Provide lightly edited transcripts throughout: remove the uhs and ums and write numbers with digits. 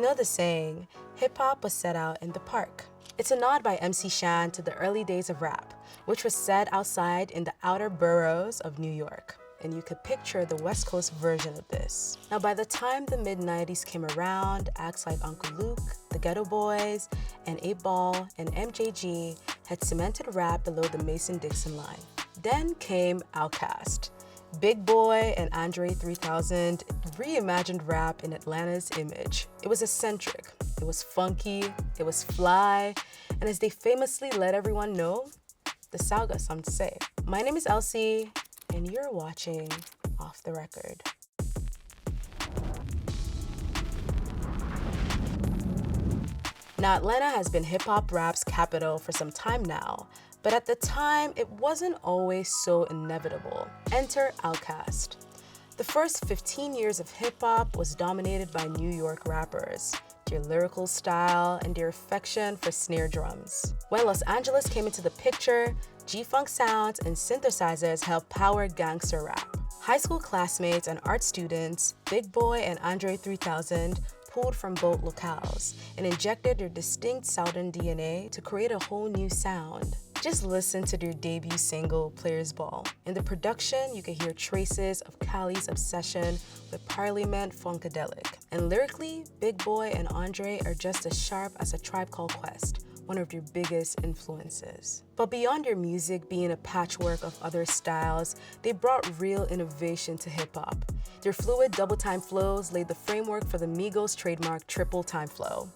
You know the saying, hip-hop was set out in the park. It's a nod by MC Shan to the early days of rap, which was set outside in the outer boroughs of New York. And you could picture the West Coast version of this. Now, by the time the mid-90s came around, acts like Uncle Luke, the Ghetto Boys, and 8 Ball and MJG had cemented rap below the Mason-Dixon line. Then came OutKast. Boi and Andre 3000 reimagined rap in Atlanta's image. It was eccentric, it was funky, it was fly, and as they famously let everyone know, the South got something to say. My name is Elsie, and you're watching Off the Record. Now, Atlanta has been hip-hop rap's capital for some time now, but at the time, it wasn't always so inevitable. Enter OutKast. The first 15 years of hip-hop was dominated by New York rappers, their lyrical style, and their affection for snare drums. When Los Angeles came into the picture, G-funk sounds and synthesizers helped power gangster rap. High school classmates and art students, Boi and Andre 3000, pulled from both locales and injected their distinct Southern DNA to create a whole new sound. Just listen to their debut single, Players Ball. In the production, you can hear traces of Cali's obsession with Parliament Funkadelic. And lyrically, Boi and Andre are just as sharp as A Tribe Called Quest, one of their biggest influences. But beyond their music being a patchwork of other styles, they brought real innovation to hip-hop. Their fluid double-time flows laid the framework for the Migos' trademark triple-time flow.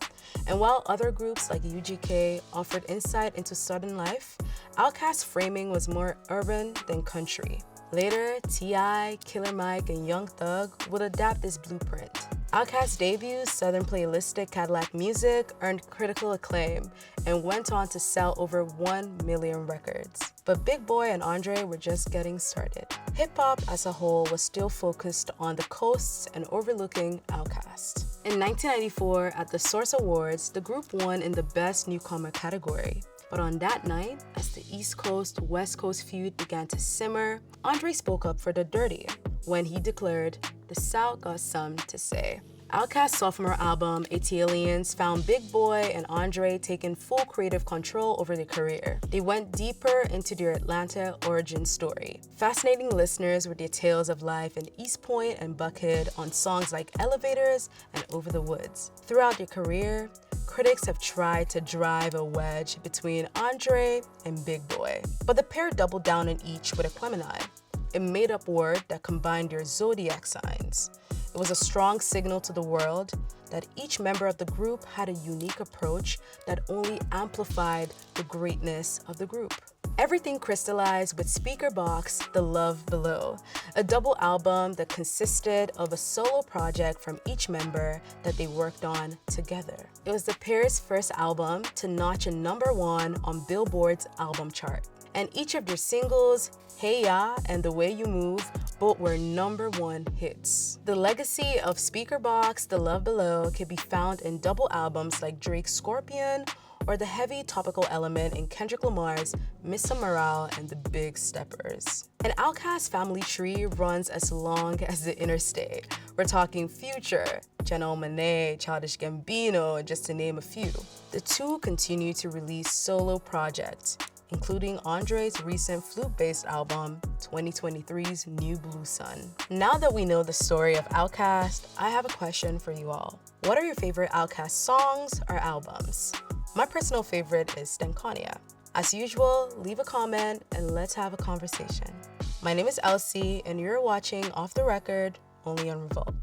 And while other groups like UGK offered insight into Southern life, OutKast's framing was more urban than country. Later, T.I., Killer Mike, and Young Thug would adapt this blueprint. OutKast's debut, Southern Playlistic Cadillac Music, earned critical acclaim and went on to sell over 1 million records. But Boi and Andre were just getting started. Hip-hop as a whole was still focused on the coasts and overlooking OutKast. In 1994, at the Source Awards, the group won in the Best Newcomer category. But on that night, as the East Coast-West Coast feud began to simmer, Andre spoke up for the dirty when he declared, "The South got something to say." OutKast's sophomore album, Aliens, found Boi and Andre taking full creative control over their career. They went deeper into their Atlanta origin story, fascinating listeners with their tales of life in East Point and Buckhead on songs like Elevators and Over the Woods. Throughout their career, critics have tried to drive a wedge between Andre and Boi, but the pair doubled down on each with Aquemini, a made-up word that combined their zodiac signs. It was a strong signal to the world that each member of the group had a unique approach that only amplified the greatness of the group. Everything crystallized with Speakerboxxx, The Love Below, a double album that consisted of a solo project from each member that they worked on together. It was the pair's first album to notch a #1 on Billboard's album chart. And each of their singles, Hey Ya and The Way You Move, both were #1 hits. The legacy of Speakerboxxx, The Love Below can be found in double albums like Drake's Scorpion or the heavy topical element in Kendrick Lamar's Mr. Morale and the Big Steppers. An OutKast family tree runs as long as the interstate. We're talking Future, Janelle Monáe, Childish Gambino, just to name a few. The two continue to release solo projects, including Andre's recent flute-based album, 2023's New Blue Sun. Now that we know the story of OutKast, I have a question for you all. What are your favorite OutKast songs or albums? My personal favorite is Stankonia. As usual, leave a comment and let's have a conversation. My name is Elsie, and you're watching Off the Record, only on REVOLT.